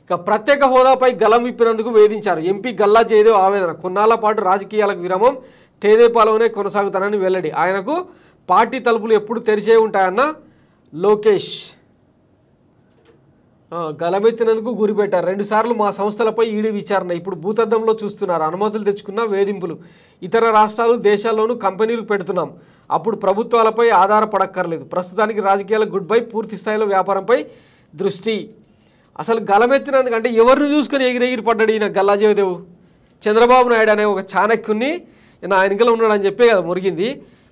ఇక ప్రత్యేక హోదాపై గలం విప్పినందుకు వేధించారు. ఎంపీ గల్లా జయదేవ్ ఆవేదన. కొన్నాళ్ల పాటు రాజకీయాలకు విరామం, తేదేపాలోనే కొనసాగుతానని వెల్లడి. ఆయనకు పార్టీ తలుపులు ఎప్పుడు తెరిచే ఉంటాయన్న లోకేష్. గలమెత్తినందుకు గురిపెట్టారు. 2 సార్లు మా సంస్థలపై ఈడీ విచారణ. ఇప్పుడు భూతద్దంలో చూస్తున్నారు. అనుమతులు తెచ్చుకున్న వేధింపులు. ఇతర రాష్ట్రాలు దేశాల్లోనూ కంపెనీలు పెడుతున్నాం. అప్పుడు ప్రభుత్వాలపై ఆధారపడక్కర్లేదు. ప్రస్తుతానికి రాజకీయాలకు గుడ్ బై. పూర్తి స్థాయిలో వ్యాపారంపై దృష్టి. అసలు గలమెత్తినందుకంటే ఎవరిని చూసుకొని ఎగిరెగిరి పడ్డాడు ఈయన గల్లా జయదేవ్? చంద్రబాబు నాయుడు అనే ఒక చాణక్యుని నా వెనుకలో ఉన్నాడని చెప్పే కదా మురిగింది.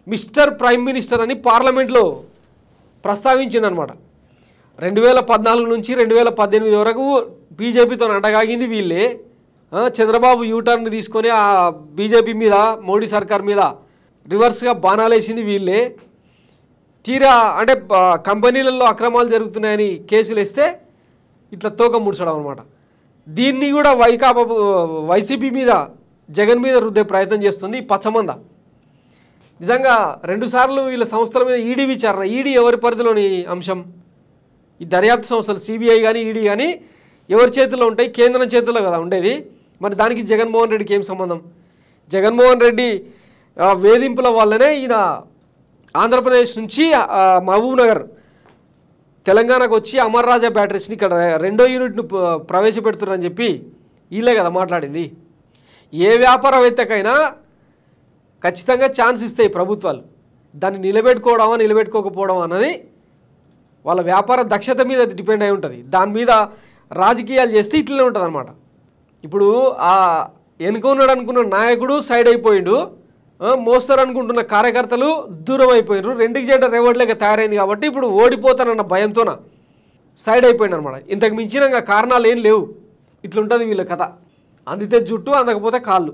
మిస్టర్ ప్రైమ్ మినిస్టర్ అని పార్లమెంట్లో ప్రస్తావించింది అనమాట. 2014 నుంచి 2018 వరకు బీజేపీతో అంటగాగింది వీళ్ళే. చంద్రబాబు యూటర్న్ తీసుకొని ఆ బీజేపీ మీద, మోడీ సర్కార్ మీద రివర్స్గా బాణాలు వేసింది వీళ్ళే. తీరా అంటే కంపెనీలలో అక్రమాలు జరుగుతున్నాయని కేసులు వేస్తే ఇట్లా తోక ముడ్చడం అనమాట. దీన్ని కూడా వైసీపీ మీద, జగన్ మీద రుద్దే ప్రయత్నం చేస్తుంది ఈ పచ్చమంద. నిజంగా 2 సార్లు వీళ్ళ సంస్థల మీద ఈడీ విచారణ. ఈడీ ఎవరి పరిధిలోని అంశం? ఈ దర్యాప్తు సంస్థలు సిబిఐ కానీ ఈడీ కానీ ఎవరి చేతిలో ఉంటాయి? కేంద్రం చేతిలో కదా ఉండేది. మరి దానికి జగన్మోహన్ రెడ్డికి ఏం సంబంధం? జగన్మోహన్ రెడ్డి వేధింపుల వల్లనే ఈయన ఆంధ్రప్రదేశ్ నుంచి మహబూబ్ నగర్ తెలంగాణకు వచ్చి అమర్ రాజా బ్యాటరీస్ని ఇక్కడ 2వ యూనిట్ను ప్రవేశపెడుతున్నారని చెప్పి వీళ్ళే కదా మాట్లాడింది. ఏ వ్యాపారవేత్తకైనా ఖచ్చితంగా ఛాన్స్ ఇస్తాయి ప్రభుత్వాలు. దాన్ని నిలబెట్టుకోవడమా నిలబెట్టుకోకపోవడం అన్నది వాళ్ళ వ్యాపార దక్షత మీద డిపెండ్ అయి ఉంటుంది. దాని మీద రాజకీయాలు చేస్తే ఇట్లనే ఉంటుంది అనమాట. ఇప్పుడు ఆ ఎన్నుకున్నాడు అనుకున్న నాయకుడు సైడ్ అయిపోయిండు, మోస్తారు అనుకుంటున్న కార్యకర్తలు దూరం అయిపోయినారు. 2కి చెడ్డ రేవడ్లేక తయారైంది కాబట్టి ఇప్పుడు ఓడిపోతానన్న భయంతోన సైడ్ అయిపోయింది అనమాట. ఇంతకు మించిన కారణాలు ఏం లేవు. ఇట్లుంటుంది వీళ్ళ కథ. అందితే జుట్టు, అందకపోతే కాళ్ళు.